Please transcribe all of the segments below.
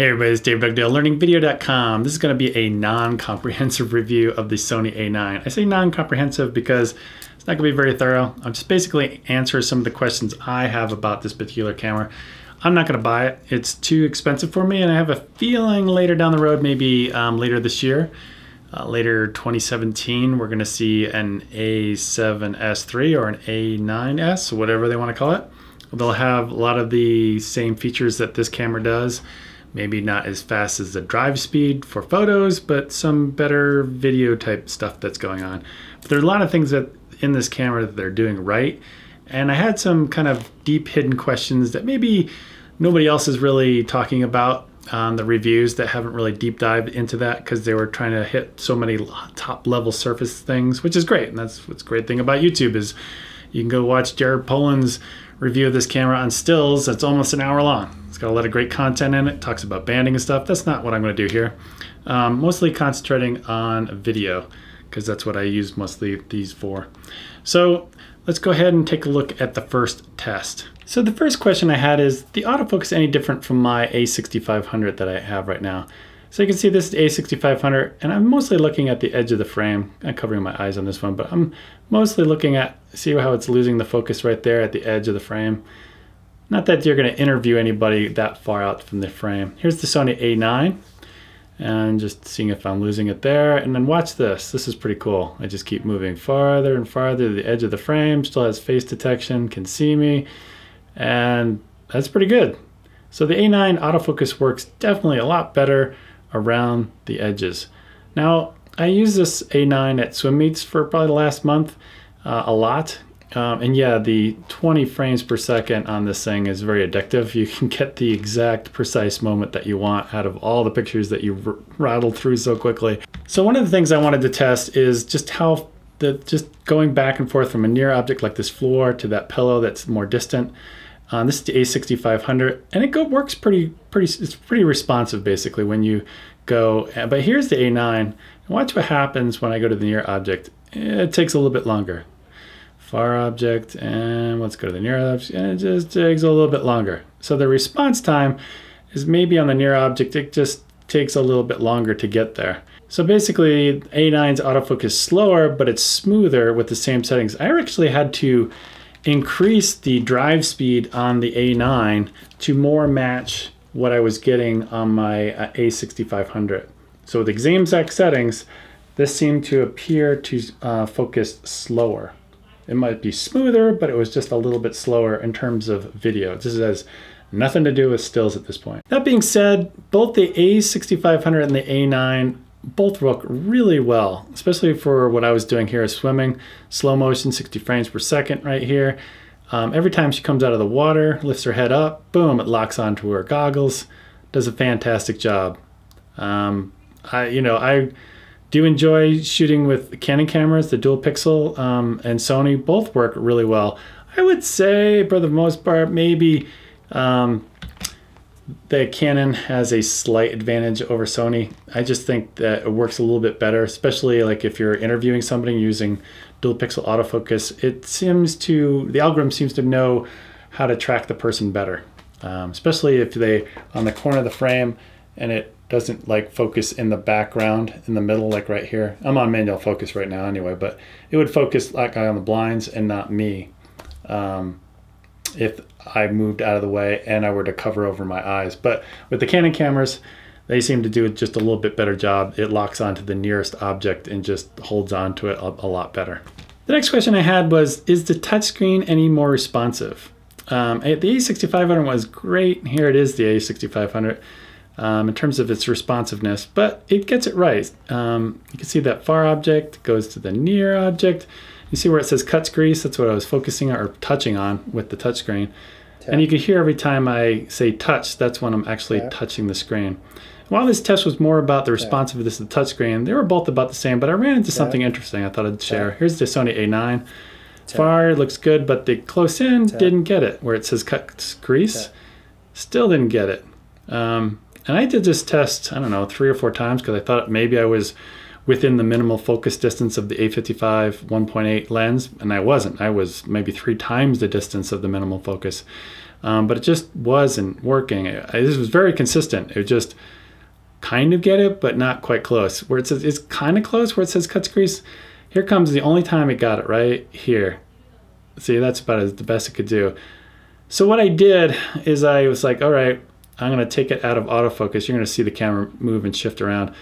Hey everybody, it's Dave Dugdale, learningvideo.com. This is going to be a non-comprehensive review of the Sony A9. I say non-comprehensive because it's not going to be very thorough. I'll just basically answer some of the questions I have about this particular camera. I'm not going to buy it. It's too expensive for me, and I have a feeling later down the road, maybe later this year, later 2017, we're going to see an A7S III or an A9S, whatever they want to call it. They'll have a lot of the same features that this camera does. Maybe not as fast as the drive speed for photos, but some better video type stuff that's going on. But there are a lot of things that in this camera that they're doing right. And I had some kind of deep hidden questions that maybe nobody else is really talking about on the reviews that haven't really deep dived into that because they were trying to hit so many top level surface things, which is great. And that's what's a great thing about YouTube is you can go watch Jared Poland's review of this camera on stills. That's almost an hour long. It's got a lot of great content in it. Talks about banding and stuff. That's not what I'm going to do here. Mostly concentrating on video because that's what I use mostly these for. So let's go ahead and take a look at the first test. So the first question I had is the autofocus any different from my A6500 that I have right now? So you can see this is A6500 and I'm mostly looking at the edge of the frame. I'm covering my eyes on this one, but I'm mostly looking at, see how it's losing the focus right there at the edge of the frame. Not that you're going to interview anybody that far out from the frame. Here's the Sony A9 and just seeing if I'm losing it there. And then watch this. This is pretty cool. I just keep moving farther and farther to the edge of the frame. Still has face detection, can see me, and that's pretty good. So the A9 autofocus works definitely a lot better around the edges. Now, I use this A9 at swim meets for probably the last month a lot. And yeah, the 20 frames per second on this thing is very addictive. You can get the exact precise moment that you want out of all the pictures that you rattled through so quickly. So one of the things I wanted to test is just how just going back and forth from a near object like this floor to that pillow that's more distant. This is the A6500 and it works it's pretty responsive basically when you go, but here's the A9. Watch what happens when I go to the near object. It takes a little bit longer. Far object, and let's go to the near object, and it just takes a little bit longer. So the response time is maybe on the near object, it just takes a little bit longer to get there. So basically A9's autofocus is slower, but it's smoother with the same settings. I actually had to increase the drive speed on the A9 to more match what I was getting on my A6500. So with the same exact settings, this seemed to appear to focus slower. It might be smoother, but it was just a little bit slower in terms of video. This has nothing to do with stills at this point. That being said, both the A6500 and the A9 both work really well, especially for what I was doing here is swimming, slow motion, 60 frames per second right here. Every time she comes out of the water, lifts her head up, boom, it locks onto her goggles. Does a fantastic job. I do enjoy shooting with Canon cameras. The dual pixel and Sony both work really well. I would say for the most part, maybe the Canon has a slight advantage over Sony. I just think that it works a little bit better, especially like if you're interviewing somebody using dual pixel autofocus. The algorithm seems to know how to track the person better, especially if they on the corner of the frame and it doesn't like focus in the background in the middle, like right here. I'm on manual focus right now anyway, but it would focus like on the blinds and not me if I moved out of the way and I were to cover over my eyes. But with the Canon cameras, they seem to do just a little bit better job. It locks onto the nearest object and just holds on to it a lot better. The next question I had was, is the touchscreen any more responsive? The A6500 was great. Here it is, the A6500. In terms of its responsiveness, but it gets it right. You can see that far object goes to the near object. You see where it says cuts grease? That's what I was focusing on or touching on with the touchscreen. And you can hear every time I say touch, that's when I'm actually touching the screen. While this test was more about the responsiveness of the touchscreen, they were both about the same, but I ran into something interesting I thought I'd share. Here's the Sony A9. Far looks good, but the close in didn't get it. Where it says cuts grease, still didn't get it. And I did this test, I don't know, 3 or 4 times because I thought maybe I was within the minimal focus distance of the A55 1.8 lens, and I wasn't. I was maybe 3 times the distance of the minimal focus, but it just wasn't working. This was very consistent. It just kind of get it, but not quite close. Where it says it's kind of close, where it says cuts crease, here comes the only time it got it, right here. See, that's about the best it could do. So what I did is I was like, all right, I'm gonna take it out of autofocus. You're gonna see the camera move and shift around.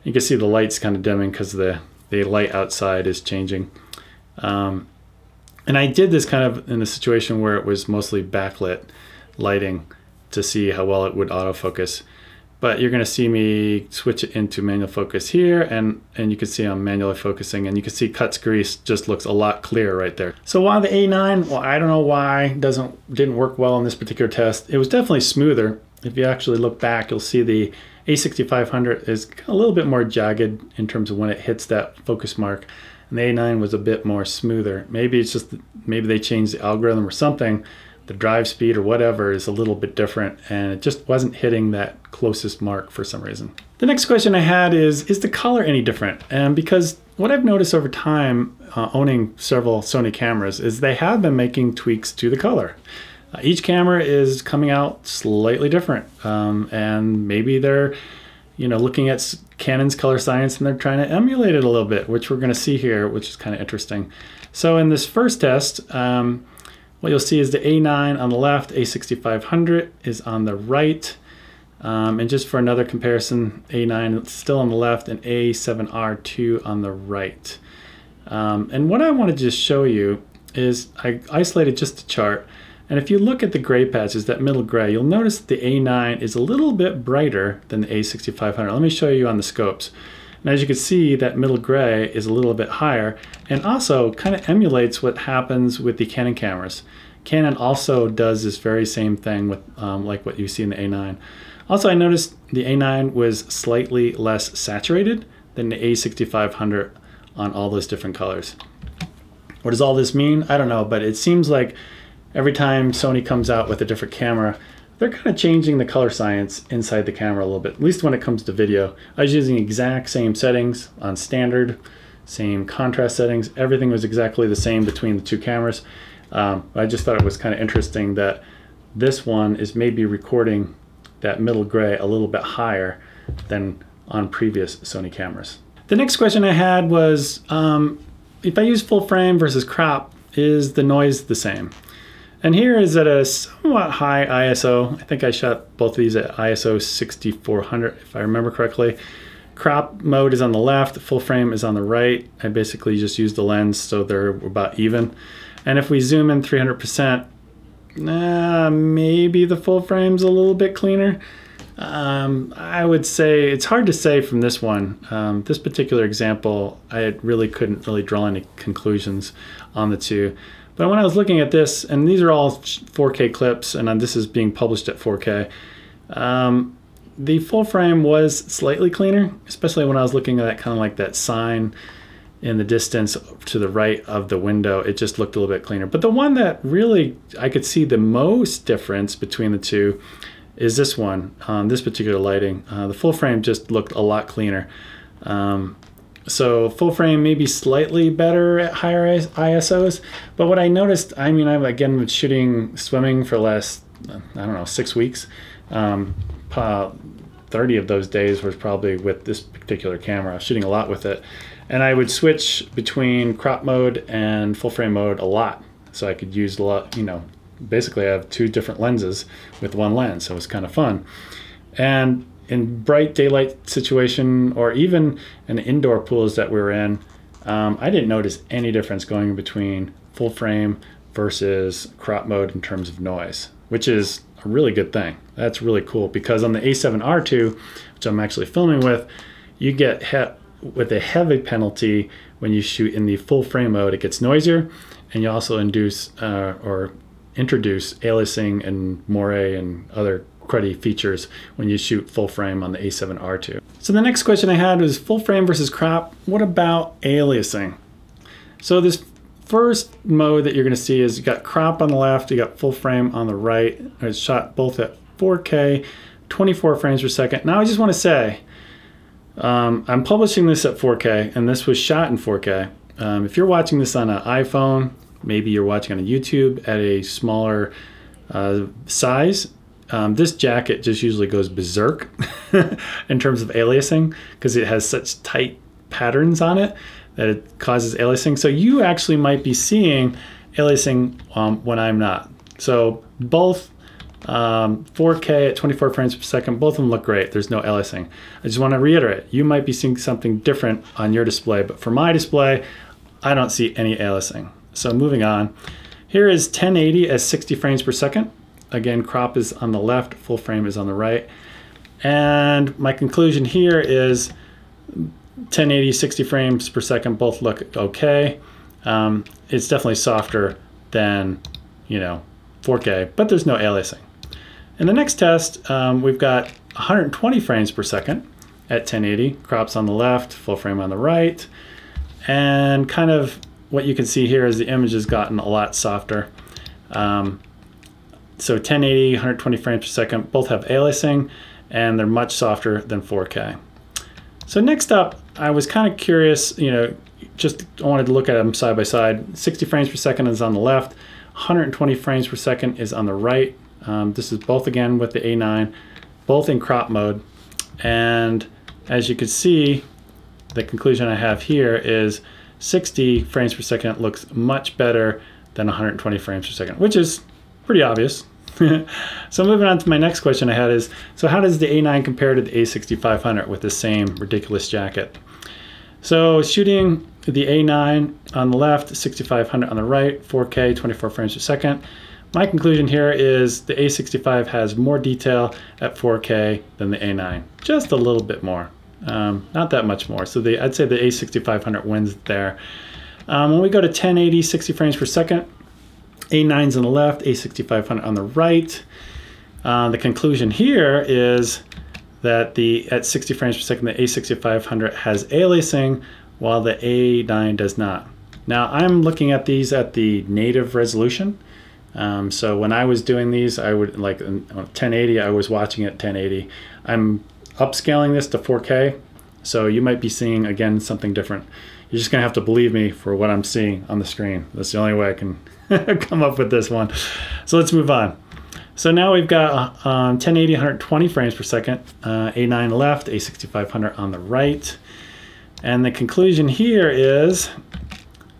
You can see the light's kind of dimming because the light outside is changing. And I did this kind of in a situation where it was mostly backlit lighting to see how well it would autofocus. But you're gonna see me switch it into manual focus here, and you can see I'm manually focusing, and you can see cuts grease just looks a lot clearer right there. So why the A9? Well, I don't know why didn't work well in this particular test. It was definitely smoother. If you actually look back, you'll see the A6500 is a little bit more jagged in terms of when it hits that focus mark, and the A9 was a bit more smoother. Maybe it's just, maybe they changed the algorithm or something. The drive speed or whatever is a little bit different, and it just wasn't hitting that closest mark for some reason. The next question I had is the color any different? And because what I've noticed over time, owning several Sony cameras, is they have been making tweaks to the color. Each camera is coming out slightly different, and maybe they're looking at Canon's color science and they're trying to emulate it a little bit, which we're going to see here, which is kind of interesting. So in this first test, what you'll see is the A9 on the left, A6500 is on the right, and just for another comparison, A9 still on the left and A7R2 on the right. And what I want to just show you is I isolated just the chart, and if you look at the gray patches, that middle gray, you'll notice that the A9 is a little bit brighter than the A6500. Let me show you on the scopes. And as you can see, that middle gray is a little bit higher, and also kind of emulates what happens with the Canon cameras. Canon also does this very same thing with like what you see in the A9. Also, I noticed the A9 was slightly less saturated than the A6500 on all those different colors. What does all this mean? I don't know, but it seems like every time Sony comes out with a different camera, they're kind of changing the color science inside the camera a little bit, at least when it comes to video. I was using the exact same settings on standard, same contrast settings. Everything was exactly the same between the two cameras. I just thought it was kind of interesting that this one is maybe recording that middle gray a little bit higher than on previous Sony cameras. The next question I had was, if I use full frame versus crop, is the noise the same? And here is at a somewhat high ISO. I think I shot both of these at ISO 6400, if I remember correctly. Crop mode is on the left, full frame is on the right. I basically just used the lens so they're about even. And if we zoom in 300%, maybe the full frame's a little bit cleaner. I would say, it's hard to say from this one. This particular example, I really couldn't draw any conclusions on the two. But when I was looking at this, and these are all 4K clips, and this is being published at 4K, the full frame was slightly cleaner, especially when I was looking at that kind of like that sign in the distance to the right of the window. It just looked a little bit cleaner. But the one that really I could see the most difference between the two is this one, on this particular lighting. The full frame just looked a lot cleaner. So full frame maybe slightly better at higher ISOs, but what I noticed, I mean, I've again been shooting swimming for the last, I don't know, 6 weeks. 30 of those days was probably with this particular camera. I was shooting a lot with it, and I would switch between crop mode and full frame mode a lot, so I could use a lot, basically I have 2 different lenses with one lens, so it was kind of fun. And in bright daylight situation, or even in the indoor pools that we were in, I didn't notice any difference going between full frame versus crop mode in terms of noise, which is a really good thing. That's really cool, because on the A7R2, which I'm actually filming with, you get hit with a heavy penalty when you shoot in the full frame mode. It gets noisier, and you also introduce aliasing and moire and other cruddy features when you shoot full frame on the A7R2. So the next question I had was full frame versus crop. What about aliasing? So this first mode that you're going to see is you got crop on the left, you got full frame on the right. It's shot both at 4K, 24 frames per second. Now I just want to say, I'm publishing this at 4K, and this was shot in 4K. If you're watching this on an iPhone, maybe you're watching on a YouTube at a smaller size, this jacket just usually goes berserk in terms of aliasing because it has such tight patterns on it that it causes aliasing. So you actually might be seeing aliasing when I'm not. So both 4K at 24 frames per second, both of them look great. There's no aliasing. I just want to reiterate, you might be seeing something different on your display, but for my display, I don't see any aliasing. So moving on, here is 1080 at 60 frames per second. Again, crop is on the left, full frame is on the right. And my conclusion here is 1080, 60 frames per second, both look okay. It's definitely softer than, 4K, but there's no aliasing. In the next test, we've got 120 frames per second at 1080, crops on the left, full frame on the right. And kind of what you can see here is the image has gotten a lot softer. So 1080, 120 frames per second, both have aliasing, and they're much softer than 4K. So next up, I was kind of curious, just wanted to look at them side by side. 60 frames per second is on the left, 120 frames per second is on the right. This is both again with the A9, both in crop mode. And as you can see, the conclusion I have here is 60 frames per second looks much better than 120 frames per second, which is pretty obvious. So moving on to my next question I had is, so how does the A9 compare to the A6500 with the same ridiculous jacket? So shooting the A9 on the left, 6500 on the right, 4K, 24 frames per second. My conclusion here is the A65 has more detail at 4K than the A9, just a little bit more, not that much more. So I'd say the A6500 wins there. When we go to 1080, 60 frames per second, A9's on the left, A6500 on the right. The conclusion here is that at 60 frames per second, the A6500 has aliasing while the A9 does not. Now I'm looking at these at the native resolution. So when I was doing these, I would like 1080, I was watching it 1080. I'm upscaling this to 4K, so you might be seeing again something different. You're just gonna have to believe me for what I'm seeing on the screen. That's the only way I can come up with this one. So let's move on. So now we've got 1080, 120 frames per second, A9 left, A6500 on the right. And the conclusion here is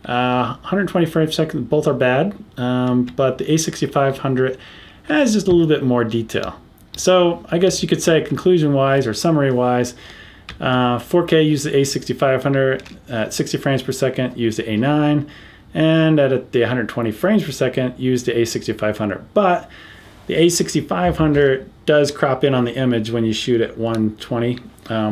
120 frames per second, both are bad, but the A6500 has just a little bit more detail. So I guess you could say conclusion-wise or summary-wise, 4K use the A6500 at 60 frames per second, use the A9, and at the 120 frames per second, use the A6500. But the A6500 does crop in on the image when you shoot at 120,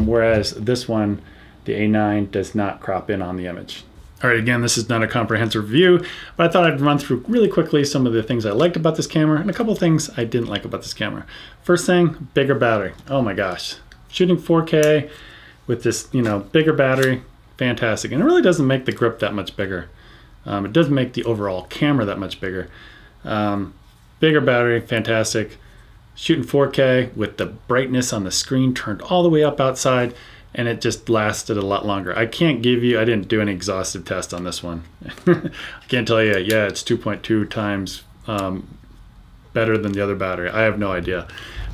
whereas this one, the A9, does not crop in on the image. All right, again, this is not a comprehensive review, but I thought I'd run through really quickly some of the things I liked about this camera and a couple of things I didn't like about this camera. First thing, bigger battery. Oh my gosh. Shooting 4K with this, bigger battery, fantastic. And it really doesn't make the grip that much bigger. It doesn't make the overall camera that much bigger. Bigger battery, fantastic. Shooting 4K with the brightness on the screen turned all the way up outside, and it just lasted a lot longer. I can't give you, I didn't do an exhaustive test on this one. I can't tell you, yeah, it's 2.2 times better than the other battery. I have no idea.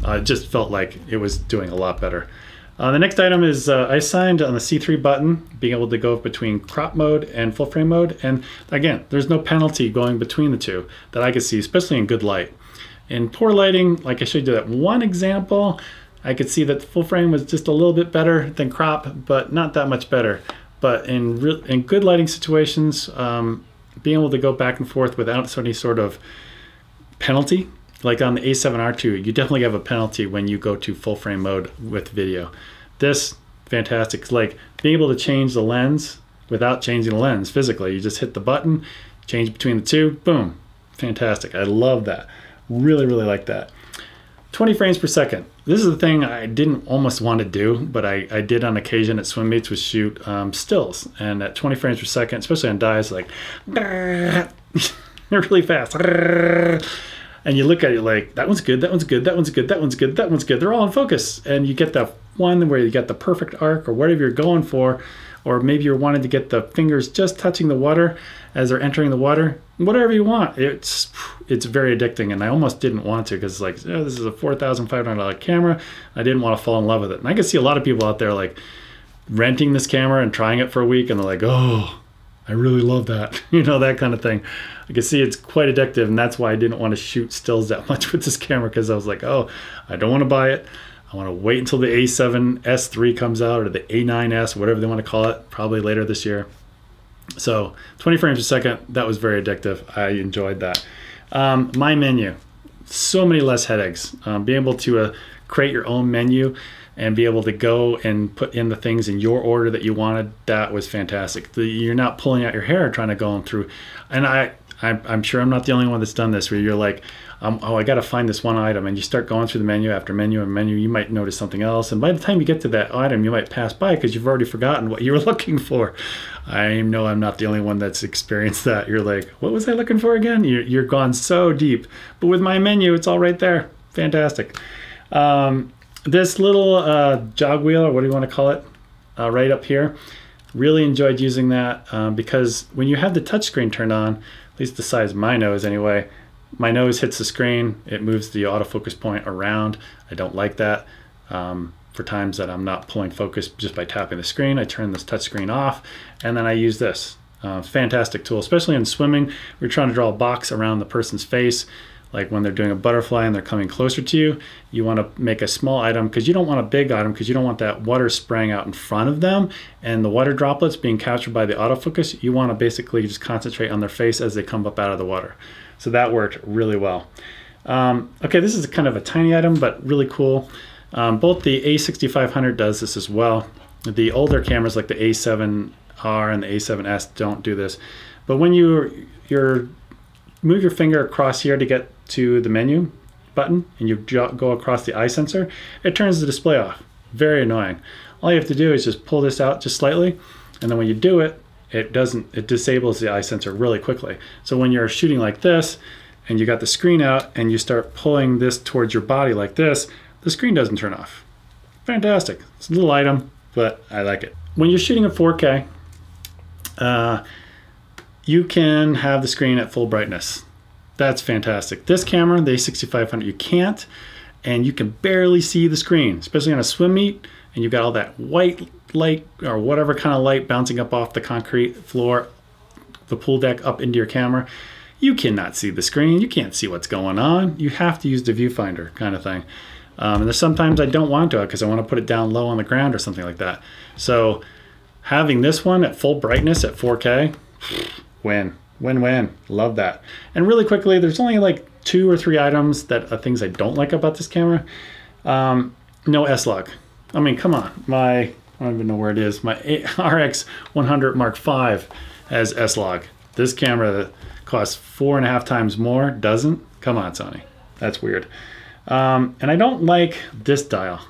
It just felt like it was doing a lot better. The next item is I signed on the C3 button, being able to go between crop mode and full frame mode. And again, there's no penalty going between the two that I could see, especially in good light. In poor lighting, like I showed you that one example, I could see that the full frame was just a little bit better than crop, but not that much better. But in good lighting situations, being able to go back and forth without any sort of penalty, like on the A7R2, you definitely have a penalty when you go to full frame mode with video. This, fantastic. It's like being able to change the lens without changing the lens physically. You just hit the button, change between the two, boom. Fantastic. I love that. Really, really like that. 20 frames per second. This is the thing I didn't almost want to do, but I did on occasion at swim meets, was shoot stills. And at 20 frames per second, especially on dives, like, they're really fast. And you look at it like, that one's good, that one's good, that one's good, that one's good, that one's good. They're all in focus. And you get the one where you get the perfect arc or whatever you're going for, or maybe you're wanting to get the fingers just touching the water as they're entering the water. Whatever you want. It's very addicting, and I almost didn't want to because like, oh, this is a $4,500 camera. I didn't want to fall in love with it. And I can see a lot of people out there like renting this camera and trying it for a week, and they're like, oh, I really love that. You know, that kind of thing. I can see it's quite addictive, and that's why I didn't want to shoot stills that much with this camera, because I was like, oh, I don't want to buy it. I want to wait until the A7S3 comes out, or the A9S, whatever they want to call it, probably later this year. So 20 frames a second, that was very addictive. I enjoyed that. My menu, so many less headaches. Being able to create your own menu and be able to go and put in the things in your order that you wanted, that was fantastic. You're not pulling out your hair trying to go through. And I'm sure I'm not the only one that's done this, where you're like, oh, I got to find this one item, and you start going through the menu after menu and menu. You might notice something else, and by the time you get to that item, you might pass by because you've already forgotten what you were looking for. I know I'm not the only one that's experienced that. You're like, what was I looking for again? You're gone so deep. But with my menu, it's all right there. Fantastic. This little jog wheel, or what do you want to call it, right up here, really enjoyed using that because when you have the touchscreen turned on, at least the size of my nose anyway, my nose hits the screen, it moves the autofocus point around. I don't like that. For times that I'm not pulling focus just by tapping the screen, I turn this touch screen off, and then I use this. Fantastic tool, especially in swimming. We're trying to draw a box around the person's face, like when they're doing a butterfly and they're coming closer to you. You want to make a small item because you don't want a big item, because you don't want that water spraying out in front of them and the water droplets being captured by the autofocus. You want to basically just concentrate on their face as they come up out of the water. So that worked really well. Okay, this is kind of a tiny item, but really cool. Both the A6500 does this as well. The older cameras like the A7R and the A7S don't do this. But when you move your finger across here to get to the menu button, and you go across the eye sensor, it turns the display off. Very annoying. All you have to do is just pull this out just slightly, and then when you do it, it disables the eye sensor really quickly. So when you're shooting like this, and you got the screen out, and you start pulling this towards your body like this, the screen doesn't turn off. Fantastic. It's a little item, but I like it. When you're shooting at 4K, you can have the screen at full brightness. That's fantastic. This camera, the A6500, you can't, and you can barely see the screen, especially on a swim meet, and you've got all that white light or whatever kind of light bouncing up off the concrete floor, the pool deck up into your camera. You cannot see the screen. You can't see what's going on. You have to use the viewfinder kind of thing. And there's sometimes I don't want to, because I want to put it down low on the ground or something like that. So having this one at full brightness at 4K, win. Win-win. Love that. And really quickly, there's only like 2 or 3 items that are things I don't like about this camera. No S-Log. I mean, come on. I don't even know where it is. My RX 100 Mark V has S-Log. This camera costs 4.5 times more, doesn't? Come on, Sony. That's weird. And I don't like this dial.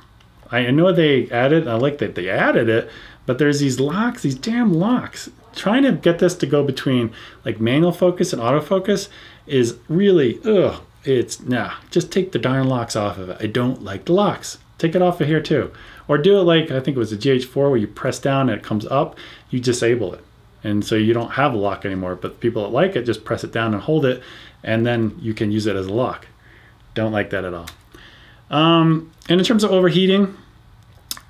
I know they added, I like that they added it, but there's these locks, these damn locks. Trying to get this to go between like manual focus and autofocus is really, just take the darn locks off of it. I don't like the locks. Take it off of here too. Or do it like, I think it was a GH4 where you press down and it comes up, you disable it. And so you don't have a lock anymore, but people that like it, just press it down and hold it, and then you can use it as a lock. Don't like that at all. And in terms of overheating,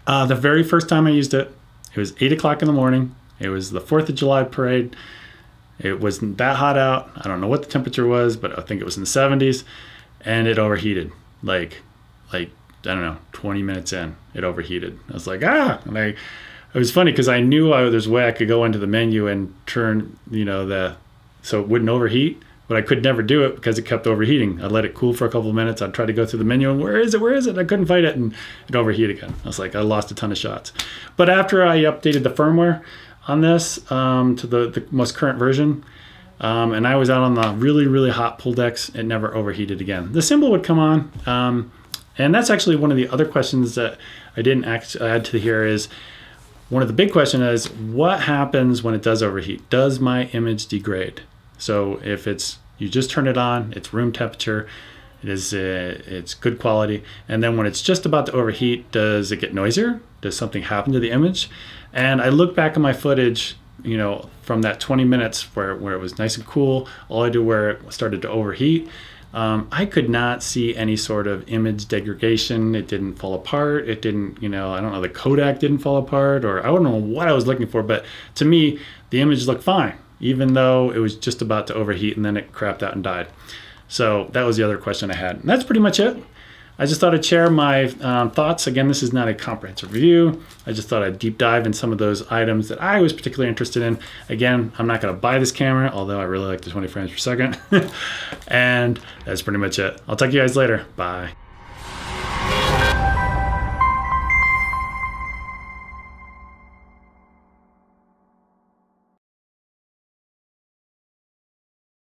the very first time I used it, it was 8 o'clock in the morning. It was the 4th of July parade. It wasn't that hot out. I don't know what the temperature was, but I think it was in the 70s, and it overheated. Like I don't know, 20 minutes in, it overheated. I was like, and it was funny because I knew there's a way I could go into the menu and turn, so it wouldn't overheat, but I could never do it because it kept overheating. I'd let it cool for a couple of minutes. I'd try to go through the menu and where is it? I couldn't find it, and it overheated again. I was like, I lost a ton of shots. But after I updated the firmware on this to the most current version, and I was out on the really, really hot pool decks, it never overheated again. The symbol would come on, and that's actually one of the other questions that I didn't add to here is, one of the big questions is, what happens when it does overheat? Does my image degrade? So if it's, You just turn it on, it's room temperature, it's good quality. And then when it's just about to overheat, does it get noisier? Does something happen to the image? And I look back at my footage, you know, from that 20 minutes where it was nice and cool, all I do where it started to overheat. I could not see any sort of image degradation. It didn't fall apart. It didn't, you know, I don't know, the Kodak didn't fall apart, or I don't know what I was looking for, but to me, the image looked fine, even though it was just about to overheat and then it crapped out and died. So that was the other question I had. And that's pretty much it. I just thought I'd share my thoughts. Again, this is not a comprehensive review. I just thought I'd deep dive in some of those items that I was particularly interested in. Again, I'm not gonna buy this camera, although I really like the 20 frames per second. And that's pretty much it. I'll talk to you guys later. Bye.